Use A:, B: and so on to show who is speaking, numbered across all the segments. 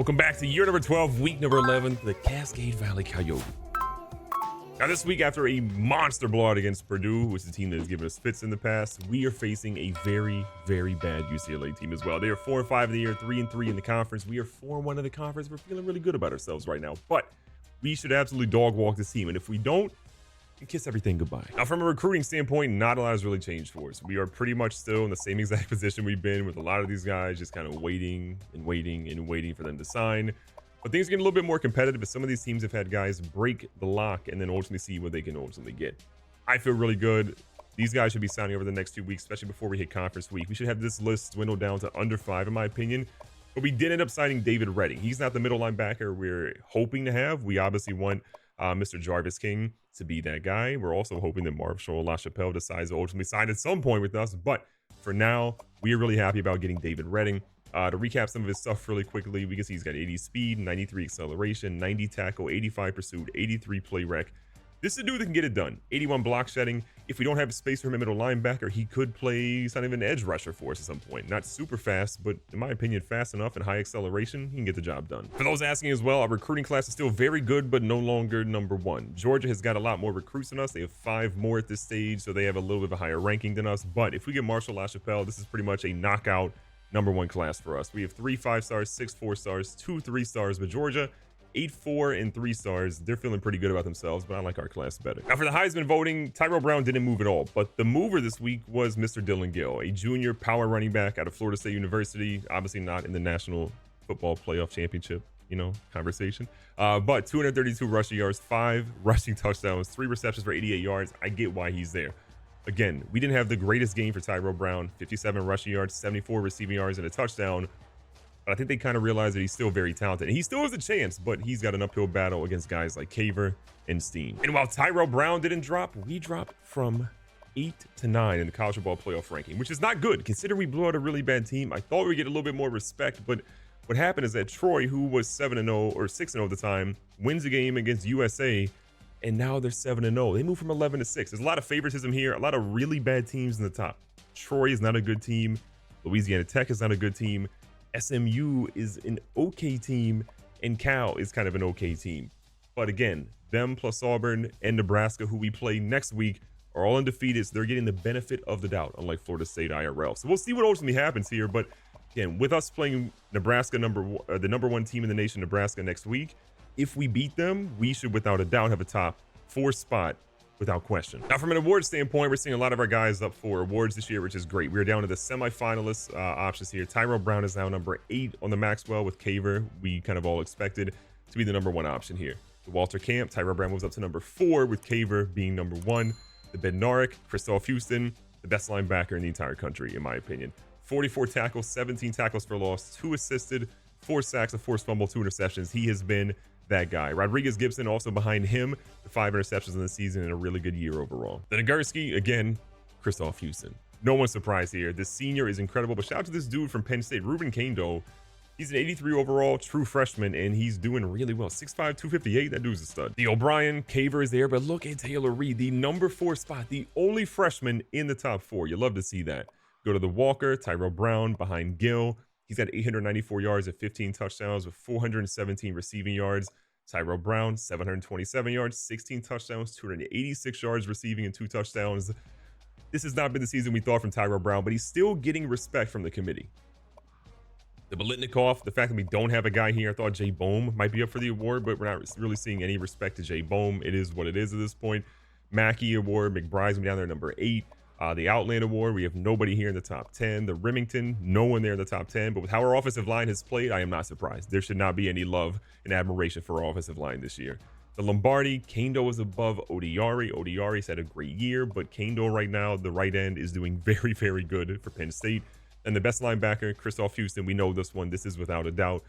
A: Welcome back to year number 12, week number 11, the Cascade Valley Coyotes. Now this week, after a monster blowout against Purdue, which is a team that has given us fits in the past, we are facing a very, very bad UCLA team as well. They are 4-5 in the year, 3-3 in the conference. We are 4-1 in the conference. We're feeling really good about ourselves right now, but we should absolutely dog walk this team. And if we don't, and kiss everything goodbye. Now, from a recruiting standpoint, not a lot has really changed for us. We are pretty much still in the same exact position we've been with a lot of these guys, just kind of waiting and waiting and waiting for them to sign. But things are getting a little bit more competitive as some of these teams have had guys break the lock and then ultimately see what they can ultimately get. I feel really good. These guys should be signing over the next 2 weeks, especially before we hit conference week. We should have this list dwindled down to under 5, in my opinion. But we did end up signing David Redding. He's not the middle linebacker we're hoping to have. We obviously want Mr. Jarvis King to be that guy. We're also hoping that Marshall LaChapelle decides to ultimately sign at some point with us. But for now, we are really happy about getting David Redding. To recap some of his stuff really quickly, we can see he's got 80 speed, 93 acceleration, 90 tackle, 85 pursuit, 83 play rec. This is a dude that can get it done. 81 block shedding. If we don't have space for him at middle linebacker, he could play kind of an edge rusher for us at some point. Not super fast, but in my opinion, fast enough and high acceleration, he can get the job done. For those asking as well, our recruiting class is still very good, but no longer number 1. Georgia has got a lot more recruits than us. They have 5 more at this stage, so they have a little bit of a higher ranking than us. But if we get Marshall LaChapelle, this is pretty much a knockout number 1 class for us. We have 3 5-stars, 6 4-stars, 2 3-stars with Georgia. 8 4 and 3 stars. They're feeling pretty good about themselves, but I like our class better. Now for the Heisman voting, Tyrell Brown didn't move at all, but the mover this week was Mr. Dylan Gill, a junior power running back out of Florida State University, obviously not in the National Football Playoff Championship, conversation. But 232 rushing yards, 5 rushing touchdowns, 3 receptions for 88 yards. I get why he's there. Again, we didn't have the greatest game for Tyrell Brown, 57 rushing yards, 74 receiving yards, and a touchdown. But I think they kind of realize that he's still very talented. And he still has a chance, but he's got an uphill battle against guys like Caver and Steen. And while Tyrell Brown didn't drop, we dropped from 8 to 9 in the College Football Playoff ranking, which is not good. Considering we blew out a really bad team, I thought we'd get a little bit more respect. But what happened is that Troy, who was 7-0 or 6-0 at the time, wins a game against USA, and now they're 7-0. They moved from 11 to 6. There's a lot of favoritism here, a lot of really bad teams in the top. Troy is not a good team. Louisiana Tech is not a good team. SMU is an okay team, and Cal is kind of an okay team. But again, them plus Auburn and Nebraska, who we play next week, are all undefeated, so they're getting the benefit of the doubt, unlike Florida State IRL. So we'll see what ultimately happens here. But again, with us playing Nebraska, the number 1 team in the nation, Nebraska, next week, if we beat them, we should without a doubt have a top 4 spot without question. Now, from an award standpoint, we're seeing a lot of our guys up for awards this year, which is great. We're down to the semi-finalists options here. Tyrell Brown is now number 8 on the Maxwell with Caver. We kind of all expected to be the number 1 option here. The Walter Camp, Tyrell Brown moves up to number 4 with Caver being number 1. The Bednarik, Christoph Houston, the best linebacker in the entire country, in my opinion. 44 tackles, 17 tackles for loss, 2 assisted, 4 sacks, a forced fumble, 2 interceptions. He has been that guy. Rodriguez Gibson also behind him, 5 interceptions in the season and a really good year overall. The Nagurski, again, Christoph Houston. No one's surprised here. The senior is incredible, but shout out to this dude from Penn State, Ruben Kando. He's an 83 overall, true freshman, and he's doing really well. 6'5", 258, that dude's a stud. The O'Brien, Caver is there, but look at Taylor Reed, the number 4 spot, the only freshman in the top 4. You love to see that. Go to the Walker, Tyrell Brown behind Gill. He's got 894 yards and 15 touchdowns with 417 receiving yards. Tyrell Brown, 727 yards, 16 touchdowns, 286 yards receiving and 2 touchdowns. This has not been the season we thought from Tyrell Brown, but he's still getting respect from the committee. The Bolitnikoff, the fact that we don't have a guy here, I thought Jay Bohm might be up for the award, but we're not really seeing any respect to Jay Bohm. It is what it is at this point. Mackey Award, McBride's down there number 8. The Outland Award, we have nobody here in the top 10. The Remington, no one there in the top 10. But with how our offensive line has played, I am not surprised. There should not be any love and admiration for our offensive line this year. The Lombardi, Kando is above Odiari. Odiari's had a great year, but Kando right now, the right end, is doing very, very good for Penn State. And the best linebacker, Christoph Houston, we know this one. This is without a doubt.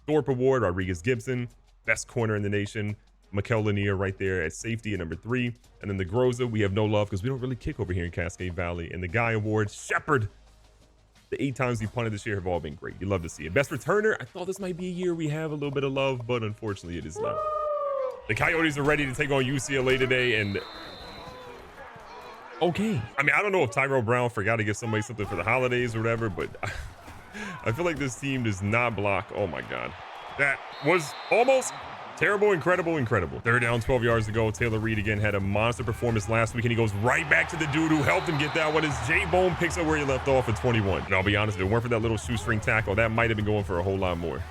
A: Thorpe Award, Rodriguez Gibson, best corner in the nation. Mikel Lanier right there at safety at number 3. And then the Groza, we have no love because we don't really kick over here in Cascade Valley. And the Guy Award, Shepard. The 8 times he punted this year have all been great. You love to see it. Best returner, I thought this might be a year we have a little bit of love, but unfortunately it is not. The Coyotes are ready to take on UCLA today, and okay. I mean, I don't know if Tyrell Brown forgot to give somebody something for the holidays or whatever, but I feel like this team does not block. Oh my God. That was almost terrible, incredible. Third down, 12 yards to go. Taylor Reed again had a monster performance last week, and he goes right back to the dude who helped him get that one. As J-Bone picks up where he left off at 21. And I'll be honest, if it weren't for that little shoestring tackle, that might have been going for a whole lot more.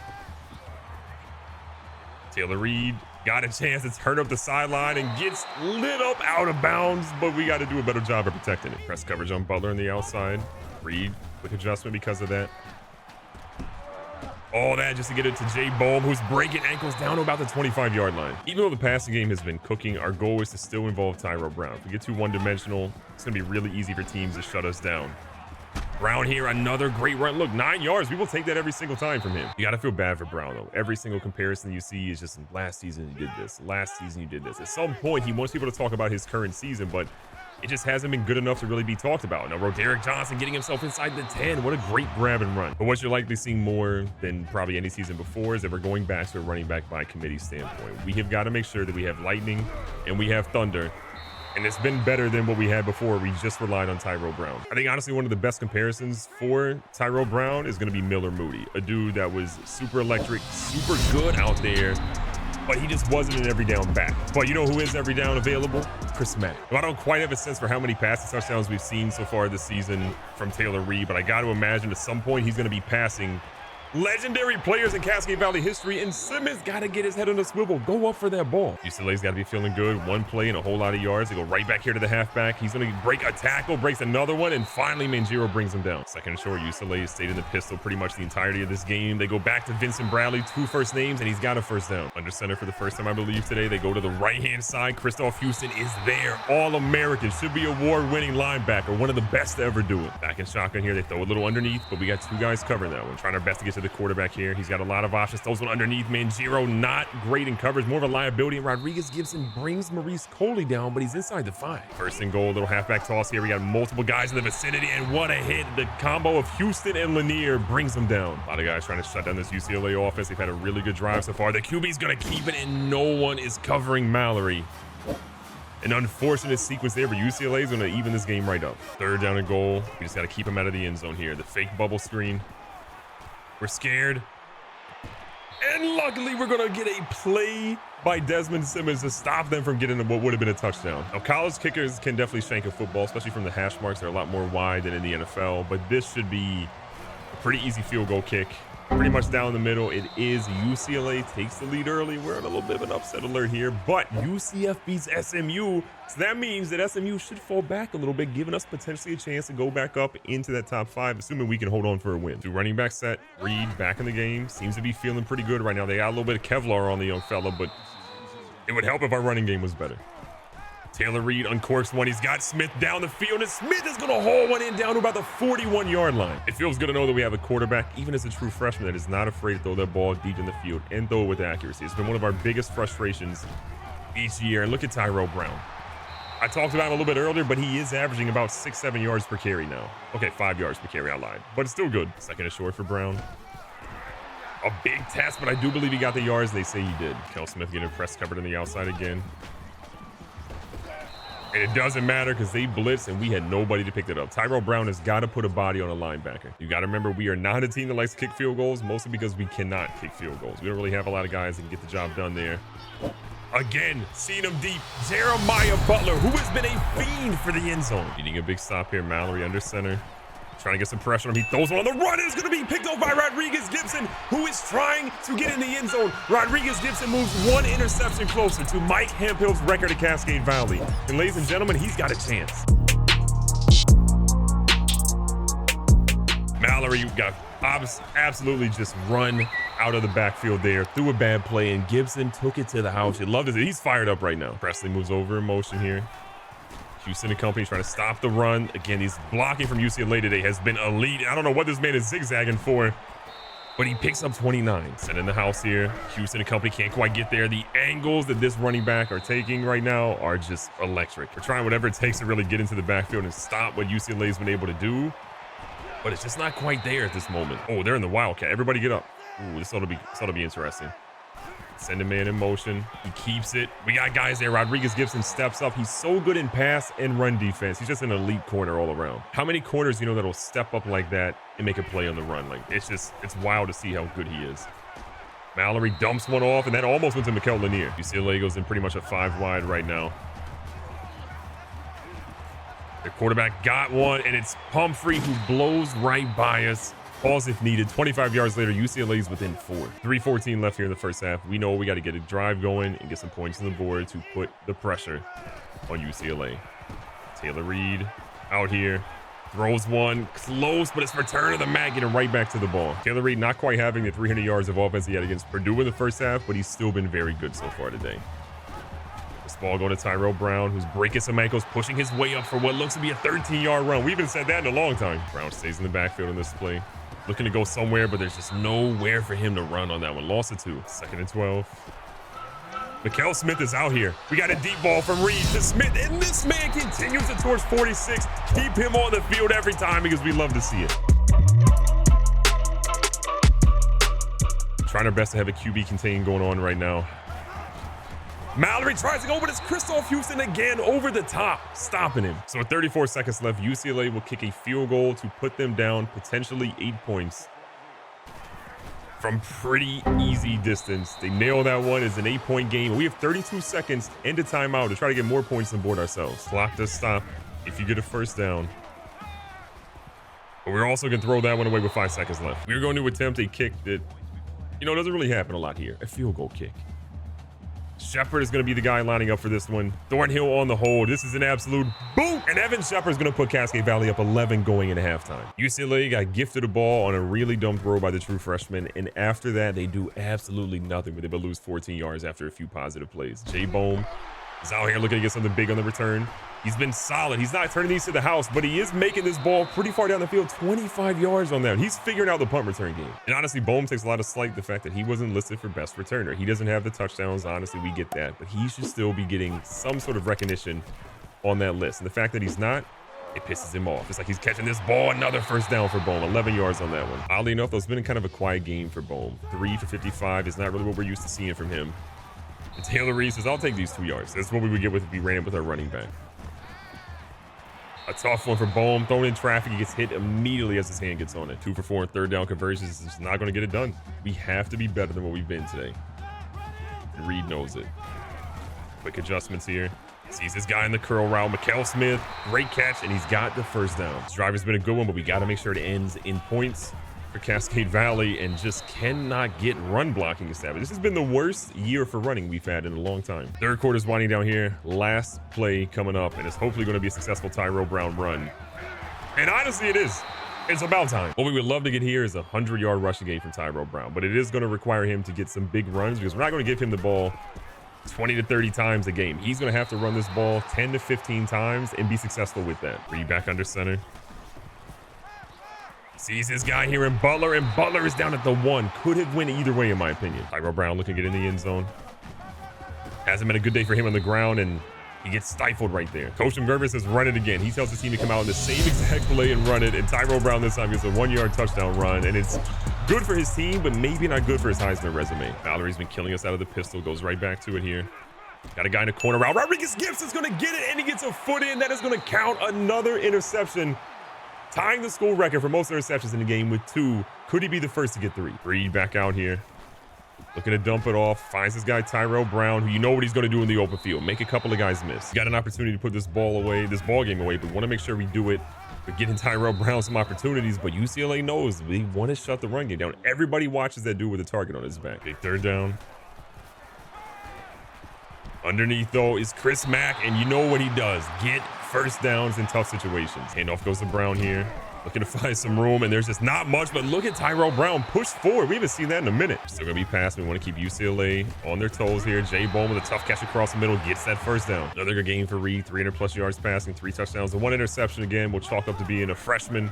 A: Taylor Reed got a chance to turn up the sideline and gets lit up out of bounds, but we got to do a better job of protecting it. Press coverage on Butler on the outside. Reed, quick adjustment because of that. All that just to get it to Jay Bohm, who's breaking ankles down to about the 25-yard line. Even though the passing game has been cooking, our goal is to still involve Tyrell Brown. If we get too one-dimensional, it's going to be really easy for teams to shut us down. Brown here, another great run. Look, 9 yards. We will take that every single time from him. You got to feel bad for Brown, though. Every single comparison you see is just last season you did this. Last season you did this. At some point, he wants people to talk about his current season, but it just hasn't been good enough to really be talked about. Now, Roderick Johnson getting himself inside the 10. What a great grab and run. But what you're likely seeing more than probably any season before is that we're going back to a running back by committee standpoint. We have got to make sure that we have lightning and we have thunder. And it's been better than what we had before. We just relied on Tyrell Brown. I think, honestly, one of the best comparisons for Tyrell Brown is going to be Miller Moody, a dude that was super electric, super good out there, but he just wasn't an every down back. But you know who is every down available? Chris Mack. Now, I don't quite have a sense for how many passing touchdowns we've seen so far this season from Taylor Reed, but I got to imagine at some point he's going to be passing legendary players in Cascade Valley history, and Simmons got to get his head on a swivel. Go up for that ball. UCLA's got to be feeling good. One play and a whole lot of yards. They go right back here to the halfback. He's going to break a tackle, breaks another one, and finally Manjiro brings him down. Second and short, UCLA has stayed in the pistol pretty much the entirety of this game. They go back to Vincent Bradley, 2 first names, and he's got a first down. Under center for the first time, I believe, today. They go to the right-hand side. Christoph Houston is there. All-American. Should be award-winning linebacker. One of the best to ever do it. Back in shotgun here. They throw a little underneath, but we got 2 guys covering that one. Trying our best to get to the quarterback here. He's got a lot of options. Throws one underneath. Manjiro not great in coverage. More of a liability. And Rodriguez Gibson brings Maurice Coley down, but he's inside the 5. First and goal. Little halfback toss here. We got multiple guys in the vicinity, and what a hit. The combo of Houston and Lanier brings them down. A lot of guys trying to shut down this UCLA offense. They've had a really good drive so far. The QB's going to keep it, and no one is covering Mallory. An unfortunate sequence there, but UCLA is going to even this game right up. Third down and goal. We just got to keep him out of the end zone here. The fake bubble screen. We're scared. And luckily, we're going to get a play by Desmond Simmons to stop them from getting what would have been a touchdown. Now, college kickers can definitely shank a football, especially from the hash marks. They're a lot more wide than in the NFL, but this should be a pretty easy field goal kick. Pretty much down the middle. It is UCLA takes the lead early. We're in a little bit of an upset alert here, but UCF beats SMU. So that means that SMU should fall back a little bit, giving us potentially a chance to go back up into that top 5, assuming we can hold on for a win. 2 running back set. Reed back in the game. Seems to be feeling pretty good right now. They got a little bit of Kevlar on the young fella, but it would help if our running game was better. Taylor Reed uncorks one. He's got Smith down the field, and Smith is going to haul one in down to about the 41-yard line. It feels good to know that we have a quarterback, even as a true freshman, that is not afraid to throw that ball deep in the field and throw it with accuracy. It's been one of our biggest frustrations each year. And look at Tyrell Brown. I talked about him a little bit earlier, but he is averaging about 6-7 yards per carry now. Okay, 5 yards per carry, I lied. But it's still good. Second and short for Brown. A big test, but I do believe he got the yards. They say he did. Kel Smith getting press covered on the outside again. And it doesn't matter because they blitzed and we had nobody to pick it up. Tyrell Brown has got to put a body on a linebacker. You got to remember, we are not a team that likes to kick field goals, mostly because we cannot kick field goals. We don't really have a lot of guys that can get the job done there. Again, seeing him deep. Jeremiah Butler, who has been a fiend for the end zone. Needing a big stop here. Mallory under center. Trying to get some pressure on him. He throws one on the run. It's going to be picked off by Rodriguez Gibson, who is trying to get in the end zone. Rodriguez Gibson moves 1 interception closer to Mike Hemphill's record at Cascade Valley. And ladies and gentlemen, he's got a chance. Mallory got absolutely just run out of the backfield there, threw a bad play, and Gibson took it to the house. You love it. He's fired up right now. Presley moves over in motion here. Houston and company trying to stop the run. Again, he's blocking from UCLA today has been elite. I don't know what this man is zigzagging for, but he picks up 29. Set in the house here. Houston and company can't quite get there. The angles that this running back are taking right now are just electric. We're trying whatever it takes to really get into the backfield and stop what UCLA's been able to do, but it's just not quite there at this moment. Oh, they're in the Wildcat. Everybody get up. Ooh, this ought to be interesting. Send a man in motion. He keeps it. We got guys there. Rodriguez Gibson steps up. He's so good in pass and run defense. He's just an elite corner all around. How many corners, you know, that'll step up like that and make a play on the run? Like, it's wild to see how good he is. Mallory dumps one off, and that almost went to Mikel Lanier. UCLA goes in pretty much a 5 wide right now. The quarterback got one, and it's Pumphrey who blows right by us. Pause if needed. 25 yards later, UCLA's within 4. 3:14 left here in the first half. We know we got to get a drive going and get some points on the board to put the pressure on UCLA. Taylor Reed out here. Throws one. Close, but it's return of the Mac, getting right back to the ball. Taylor Reed not quite having the 300 yards of offense he had against Purdue in the first half, but he's still been very good so far today. This ball going to Tyrell Brown, who's breaking some ankles, pushing his way up for what looks to be a 13-yard run. We haven't said that in a long time. Brown stays in the backfield on this play. Looking to go somewhere, but there's just nowhere for him to run on that one. Lost it 2. 2nd and 12. Mikel Smith is out here. We got a deep ball from Reed to Smith, and this man continues it towards 46. Keep him on the field every time because we love to see it. Trying our best to have a QB contain going on right now. Mallory tries to go, but it's Christoph Houston again over the top, stopping him. So with 34 seconds left, UCLA will kick a field goal to put them down potentially 8 points from pretty easy distance. They nail that one. It's an 8-point game. We have 32 seconds and a timeout to try to get more points on board ourselves. Clock does stop if you get a first down. But we're also going to throw that one away with 5 seconds left. We're going to attempt a kick that, doesn't really happen a lot here. A field goal kick. Shepard is going to be the guy lining up for this one. Thornhill on the hold. This is an absolute boom. And Evan Shepard is going to put Cascade Valley up 11 going into halftime. UCLA got gifted a ball on a really dumb throw by the true freshman. And after that, they do absolutely nothing, but they will lose 14 yards after a few positive plays. Jay Bohm is out here looking to get something big on the return. He's been solid. He's not turning these to the house, but he is making this ball pretty far down the field, 25 yards on that. He's figuring out the punt return game. And honestly, Bohm takes a lot of slight the fact that he wasn't listed for best returner. He doesn't have the touchdowns. Honestly, we get that, but he should still be getting some sort of recognition on that list. And the fact that he's not, it pisses him off. It's like he's catching this ball. Another first down for Bohm. 11 yards on that one. Oddly enough, though, it's been kind of a quiet game for Bohm. 3 for 55 is not really what we're used to seeing from him. And Taylor Reed says, I'll take these 2 yards. That's what we would get if we ran it with our running back. A tough one for Bohm. Thrown in traffic. He gets hit immediately as his hand gets on it. 2 for 4 on 3rd down conversions. This is not going to get it done. We have to be better than what we've been today. And Reed knows it. Quick adjustments here. Sees this guy in the curl route. Mikel Smith. Great catch, and he's got the first down. This drive has been a good one, but we got to make sure it ends in points for Cascade Valley and just cannot get run blocking established. This has been the worst year for running we've had in a long time. 3rd quarter is winding down here. Last play coming up, and it's hopefully going to be a successful Tyrell Brown run. And honestly, it is. It's about time. What we would love to get here is a 100-yard rushing game from Tyrell Brown, but it is going to require him to get some big runs because we're not going to give him the ball 20 to 30 times a game. He's going to have to run this ball 10 to 15 times and be successful with that. Reed back under center. Sees this guy here in Butler, and Butler is down at the 1. Could have went either way, in my opinion. Tyrell Brown looking to get in the end zone. Hasn't been a good day for him on the ground, and he gets stifled right there. Coach McMervin says run it again. He tells his team to come out in the same exact play and run it, and Tyrell Brown this time gets a 1-yard touchdown run, and it's good for his team, but maybe not good for his Heisman resume. Mallory's been killing us out of the pistol. Goes right back to it here. Got a guy in the corner route. Rodriguez Gibson's going to get it, and he gets a foot in. That is going to count. Another interception. Tying the school record for most interceptions in the game with 2. Could he be the first to get 3? Reed back out here. Looking to dump it off. Finds this guy Tyrell Brown, who you know what he's going to do in the open field. Make a couple of guys miss. Got an opportunity to put this ball game away, but want to make sure we do it. We're getting Tyrell Brown some opportunities, but UCLA knows we want to shut the run game down. Everybody watches that dude with a target on his back. Big 3rd down. Underneath, though, is Chris Mack, and you know what he does. Get first downs in tough situations. Handoff goes to Brown here. Looking to find some room, and there's just not much, but look at Tyrell Brown push forward. We haven't seen that in a minute. Still going to be passing. We want to keep UCLA on their toes here. Jay Bohm with a tough catch across the middle gets that first down. Another good game for Reed. 300-plus yards passing, 3 touchdowns, and 1 interception again. We'll chalk up to being a freshman.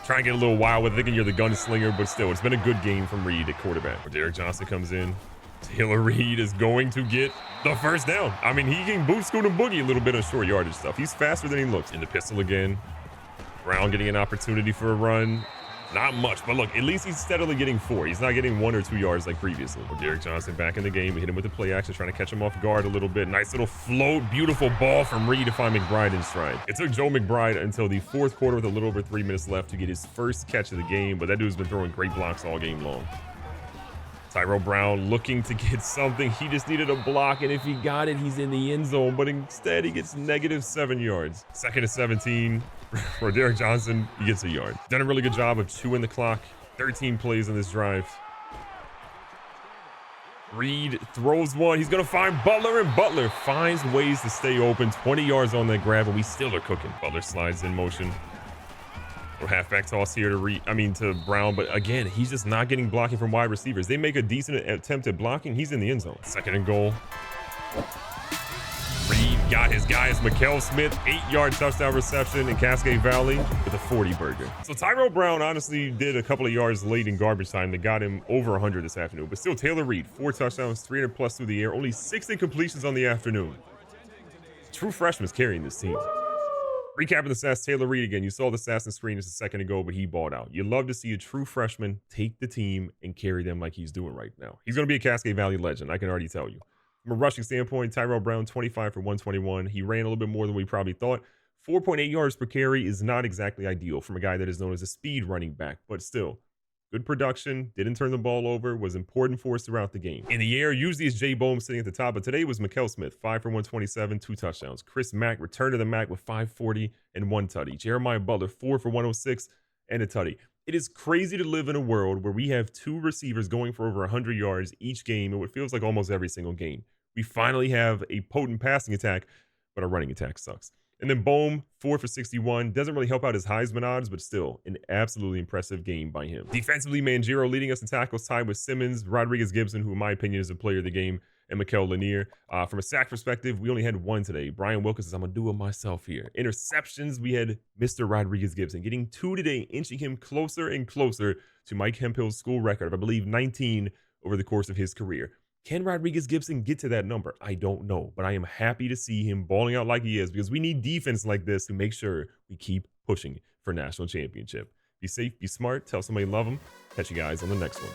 A: Try and get a little wild with it, thinking you're the gunslinger, but still, it's been a good game from Reed at quarterback. Where Derek Johnson comes in. Taylor Reed is going to get the first down. I mean, he can boot, scoot, and boogie a little bit of short yardage stuff. He's faster than he looks. In the pistol again. Brown getting an opportunity for a run. Not much, but look, at least he's steadily getting 4. He's not getting 1 or 2 yards like previously. Well, Derek Johnson back in the game. We hit him with the play action, trying to catch him off guard a little bit. Nice little float, beautiful ball from Reed to find McBride in stride. It took Joe McBride until the 4th quarter with a little over 3 minutes left to get his first catch of the game, but that dude's been throwing great blocks all game long. Tyrell Brown looking to get something. He just needed a block, and if he got it, he's in the end zone, but instead he gets -7 yards. 2nd and 17 for Derek Johnson. He gets a yard. Done a really good job of chewing the clock. 13 plays on this drive. Reed throws one. He's going to find Butler, and Butler finds ways to stay open. 20 yards on that grab, and we still are cooking. Butler slides in motion. Halfback toss here to Brown, but again, he's just not getting blocking from wide receivers. They make a decent attempt at blocking. He's in the end zone. 2nd and goal. Reed got his guy. It's Mikael Smith, 8-yard touchdown reception in Cascade Valley with a 40-burger. So Tyrell Brown honestly did a couple of yards late in garbage time that got him over 100 this afternoon, but still Taylor Reed, 4 touchdowns, 300 plus through the air, only 6 incompletions on the afternoon. True freshman's carrying this team. Recapping the stats, Taylor Reed again. You saw the stats on screen just a second ago, but he balled out. You love to see a true freshman take the team and carry them like he's doing right now. He's going to be a Cascade Valley legend, I can already tell you. From a rushing standpoint, Tyrell Brown, 25 for 121. He ran a little bit more than we probably thought. 4.8 yards per carry is not exactly ideal from a guy that is known as a speed running back, but still. Good production, didn't turn the ball over, was important for us throughout the game. In the air, usually it's Jay Bohm sitting at the top, but today was Mikael Smith, 5 for 127, 2 touchdowns. Chris Mack returned to the Mac with 540 and 1 tutty. Jeremiah Butler, 4 for 106 and a tutty. It is crazy to live in a world where we have 2 receivers going for over 100 yards each game in what feels like almost every single game. We finally have a potent passing attack, but our running attack sucks. And then Bohm, 4 for 61. Doesn't really help out his Heisman odds, but still an absolutely impressive game by him. Defensively, Manjiro leading us in tackles, tied with Simmons, Rodriguez Gibson, who in my opinion is the player of the game, and Mikel Lanier. From a sack perspective, we only had 1 today. Brian Wilkins says, I'm going to do it myself here. Interceptions, we had Mr. Rodriguez Gibson getting 2 today, inching him closer and closer to Mike Hemphill's school record of, I believe, 19 over the course of his career. Can Rodriguez Gibson get to that number? I don't know, but I am happy to see him balling out like he is because we need defense like this to make sure we keep pushing for national championship. Be safe, be smart, tell somebody you love them. Catch you guys on the next one.